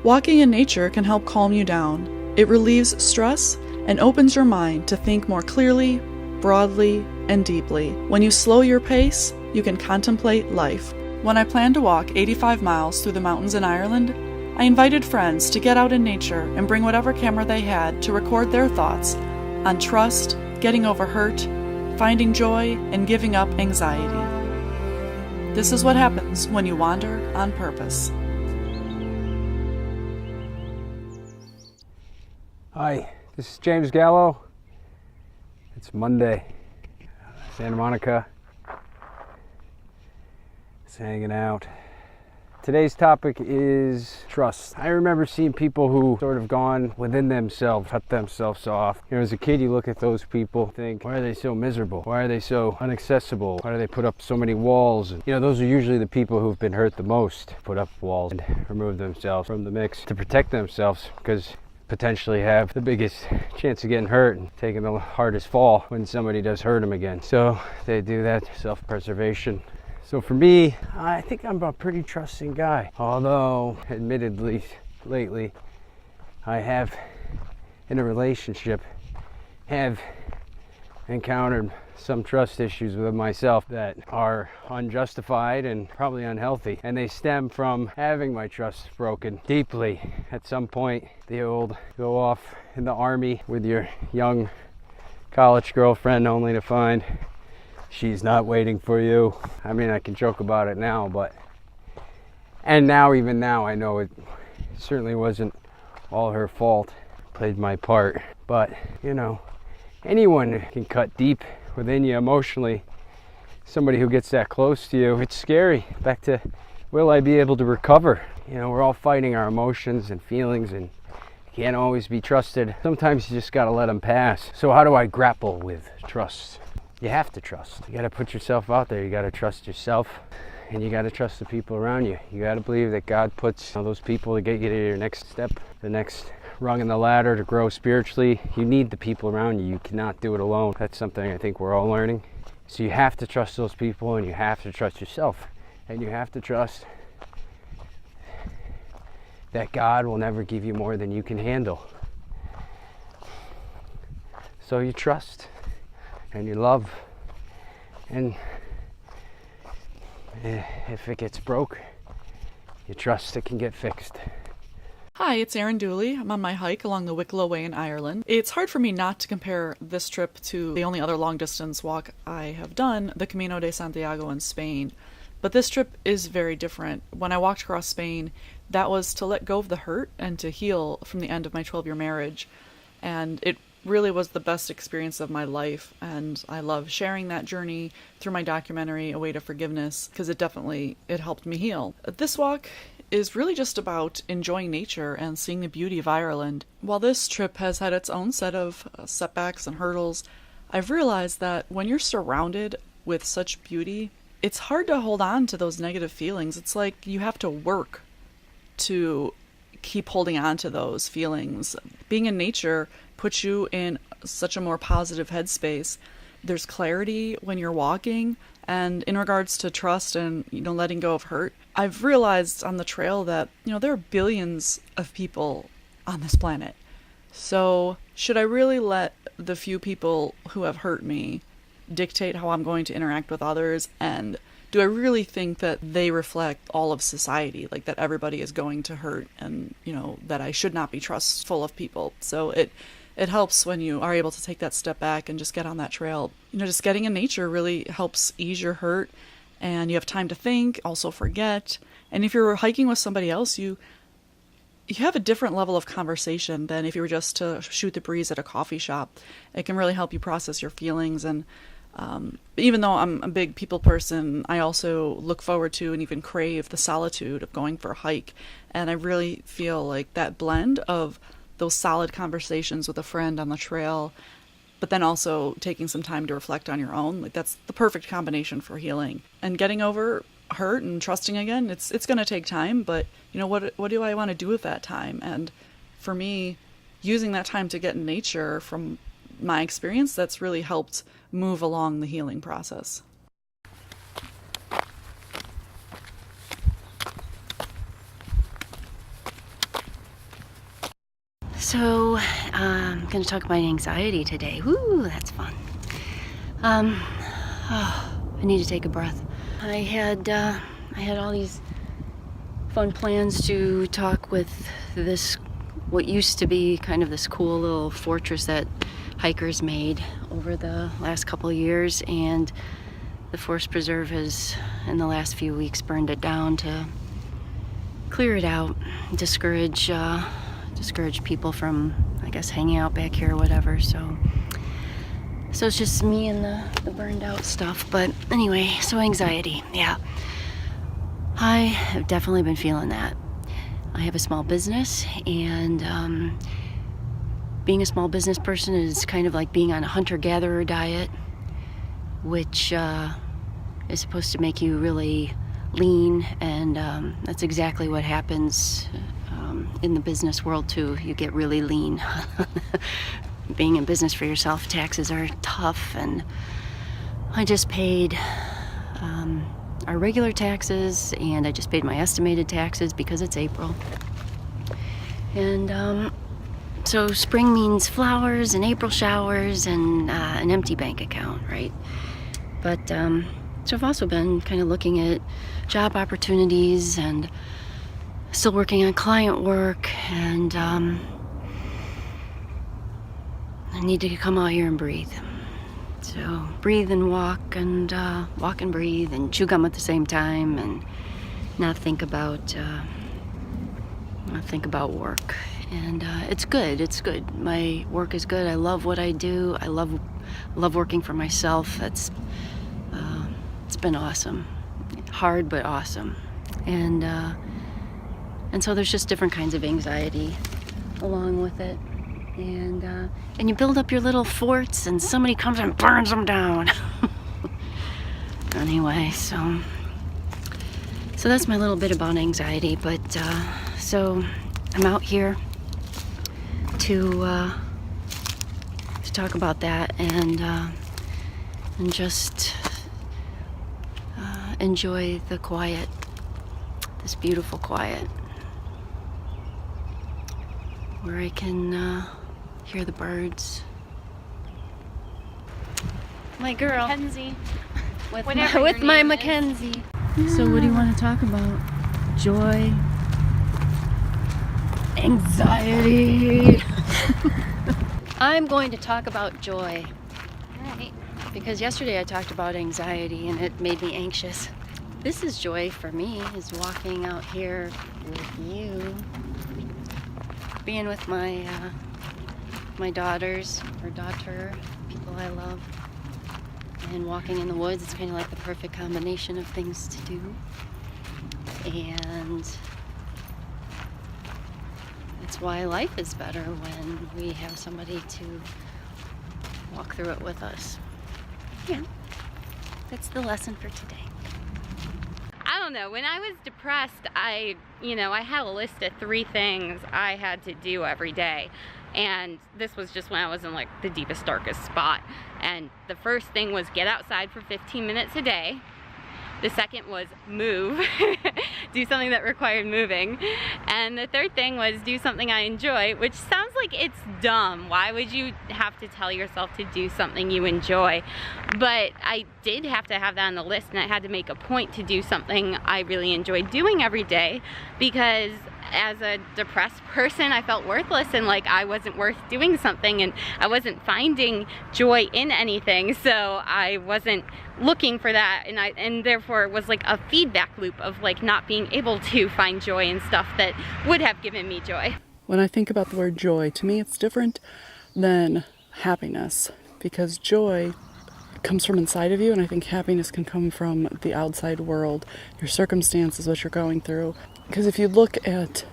Walking in nature can help calm you down. It relieves stress and opens your mind to think more clearly, broadly, and deeply. When you slow your pace, you can contemplate life. When I planned to walk 85 miles through the mountains in Ireland, I invited friends to get out in nature and bring whatever camera they had to record their thoughts on trust, getting over hurt, finding joy, and giving up anxiety. This is what happens when you wander on purpose. Hi, this is James Gallo. It's Monday, Santa Monica. It's hanging out. Today's topic is trust. I remember seeing people who sort of gone within themselves, cut themselves off. You know, as a kid, you look at those people, think, why are they so miserable? Why are they so inaccessible? Why do they put up so many walls? And, you know, those are usually the people who've been hurt the most. Put up walls and remove themselves from the mix to protect themselves, because potentially have the biggest chance of getting hurt and taking the hardest fall when somebody does hurt them again. So they do that self-preservation. So for me, I think I'm a pretty trusting guy. Although, admittedly, lately, I have, in a relationship, have encountered some trust issues with myself that are unjustified and probably unhealthy. And they stem from having my trust broken deeply. At some point, the old go off in the army with your young college girlfriend only to find she's not waiting for you. I mean, I can joke about it now, but even now I know it certainly wasn't all her fault. Played my part. But, you know, anyone can cut deep within you emotionally. Somebody who gets that close to you, it's scary. Back to, will I be able to recover? You know, we're all fighting our emotions and feelings, and you can't always be trusted. Sometimes you just gotta let them pass. So how do I grapple with trust? You have to trust. You gotta put yourself out there. You gotta trust yourself, and you gotta trust the people around you. You gotta believe that God puts those people to get you to your next step, the next rung in the ladder to grow spiritually. You need the people around you. You cannot do it alone. That's something I think we're all learning. So you have to trust those people, and you have to trust yourself, and you have to trust that God will never give you more than you can handle. So you trust and you love, and if it gets broke, you trust it can get fixed. Hi, it's Erin Dooley. I'm on my hike along the Wicklow Way in Ireland. It's hard for me not to compare this trip to the only other long-distance walk I have done, the Camino de Santiago in Spain. But this trip is very different. When I walked across Spain, that was to let go of the hurt and to heal from the end of my 12-year marriage. And it really was the best experience of my life, and I love sharing that journey through my documentary, A Way to Forgiveness, because it helped me heal. This walk is really just about enjoying nature and seeing the beauty of Ireland. While this trip has had its own set of setbacks and hurdles, I've realized that when you're surrounded with such beauty, it's hard to hold on to those negative feelings. It's like you have to work to keep holding on to those feelings. Being in nature puts you in such a more positive headspace. There's clarity when you're walking, and in regards to trust and, letting go of hurt, I've realized on the trail that, there are billions of people on this planet. So should I really let the few people who have hurt me dictate how I'm going to interact with others? And do I really think that they reflect all of society, like that everybody is going to hurt, and, that I should not be trustful of people? So it helps when you are able to take that step back and just get on that trail. Just getting in nature really helps ease your hurt, and you have time to think, also forget. And if you're hiking with somebody else, you have a different level of conversation than if you were just to shoot the breeze at a coffee shop. It can really help you process your feelings. And even though I'm a big people person, I also look forward to and even crave the solitude of going for a hike. And I really feel like that blend of those solid conversations with a friend on the trail, but then also taking some time to reflect on your own, like that's the perfect combination for healing. And getting over hurt and trusting again, it's going to take time, but what do I want to do with that time? And for me, using that time to get in nature, from my experience, that's really helped move along the healing process. I'm going to talk about anxiety today. Woo, that's fun. I need to take a breath. I had all these fun plans to talk with this, what used to be kind of this cool little fortress that hikers made over the last couple of years, and the Forest Preserve has, in the last few weeks, burned it down to clear it out, discourage people from, I guess, hanging out back here or whatever. So it's just me and the burned out stuff. But anyway, so anxiety, yeah. I have definitely been feeling that. I have a small business, and being a small business person is kind of like being on a hunter-gatherer diet, which is supposed to make you really lean, and that's exactly what happens in the business world too. You get really lean. Being in business for yourself, taxes are tough, and I just paid our regular taxes, and I just paid my estimated taxes because it's April. And so spring means flowers and April showers and an empty bank account, right? But so I've also been kind of looking at job opportunities and still working on client work, and I need to come out here and breathe. So breathe and walk and breathe and chew gum at the same time, and not think about work. And it's good. It's good. My work is good. I love what I do. I love working for myself. It's been awesome. Hard but awesome. And so there's just different kinds of anxiety along with it. And you build up your little forts, and somebody comes and burns them down. Anyway, so that's my little bit about anxiety. But so I'm out here to talk about that, and just enjoy the quiet, this beautiful quiet, where I can hear the birds. My girl, Mackenzie. with Whatever my your name Mackenzie. So what do you want to talk about? Joy, anxiety. I'm going to talk about joy, Right. because yesterday I talked about anxiety and it made me anxious. This is joy for me, is walking out here with you, being with my daughters, or daughter, people I love, and walking in the woods. It's kind of like the perfect combination of things to do. And it's why life is better when we have somebody to walk through it with us. Yeah, that's the lesson for today. I don't know, when I was depressed, I had a list of 3 things I had to do every day. And this was just when I was in like the deepest, darkest spot. And the first thing was get outside for 15 minutes a day. The second was move, do something that required moving. And the third thing was do something I enjoy, which sounds like it's dumb. Why would you have to tell yourself to do something you enjoy? But I did have to have that on the list, and I had to make a point to do something I really enjoyed doing every day, because as a depressed person, I felt worthless, and like I wasn't worth doing something, and I wasn't finding joy in anything, so I wasn't looking for that, and therefore it was like a feedback loop of like not being able to find joy in stuff that would have given me joy. When I think about the word joy, to me it's different than happiness, because joy comes from inside of you, and I think happiness can come from the outside world, your circumstances, what you're going through. Because if you look at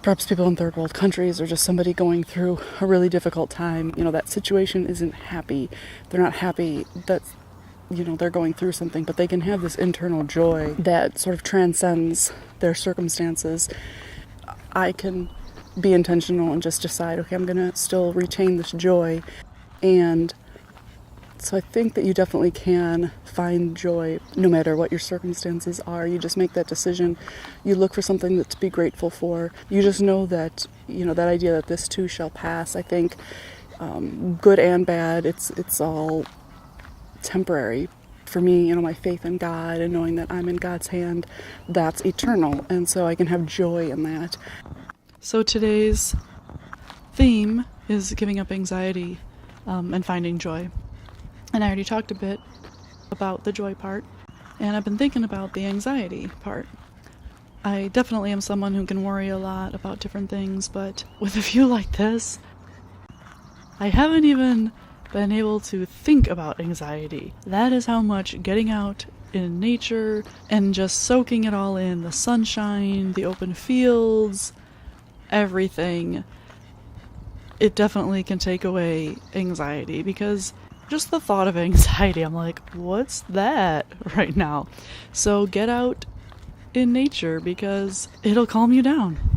perhaps people in third world countries, or just somebody going through a really difficult time, that situation isn't happy. They're not happy that they're going through something, but they can have this internal joy that sort of transcends their circumstances. I can be intentional and just decide, okay, I'm going to still retain this joy and So I think that you definitely can find joy no matter what your circumstances are. You just make that decision. You look for something to be grateful for. You just know that, that idea that this too shall pass. I think good and bad, it's all temporary. For me, my faith in God and knowing that I'm in God's hand, that's eternal. And so I can have joy in that. So today's theme is giving up anxiety and finding joy. And I already talked a bit about the joy part, and I've been thinking about the anxiety part. I definitely am someone who can worry a lot about different things, but with a view like this, I haven't even been able to think about anxiety. That is how much getting out in nature and just soaking it all in, the sunshine, the open fields, everything, it definitely can take away anxiety, because just the thought of anxiety, I'm like, what's that right now? So get out in nature because it'll calm you down.